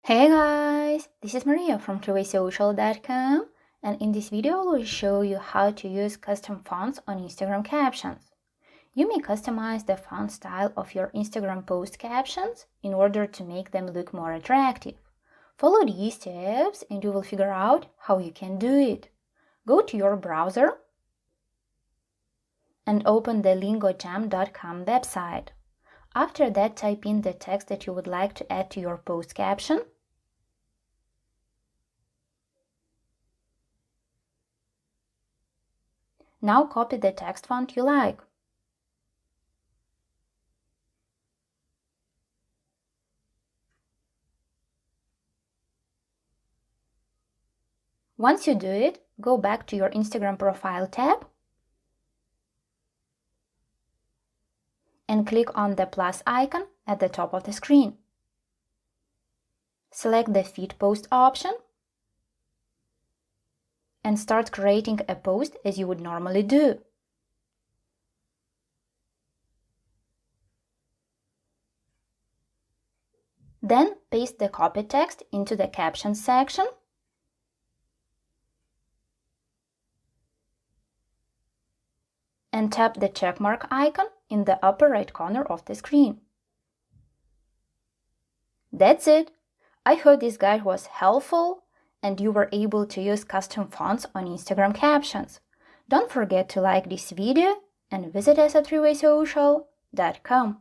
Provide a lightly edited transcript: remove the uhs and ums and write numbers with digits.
Hey guys, this is Maria from TrueWaySocial.com, and in this video I will show you how to use custom fonts on Instagram captions. You may customize the font style of your Instagram post captions in order to make them look more attractive. Follow these steps and you will figure out how you can do it. Go to your browser and open the lingojam.com website. After that, type in the text that you would like to add to your post caption. Now copy the text font you like. Once you do it, go back to your Instagram profile tab and click on the plus icon at the top of the screen. Select the Feed Post option and start creating a post as you would normally do. Then paste the copied text into the caption section and tap the checkmark icon in the upper right corner of the screen. That's it! I hope this guide was helpful and you were able to use custom fonts on Instagram captions. Don't forget to like this video and visit us at TrueWaySocial.com.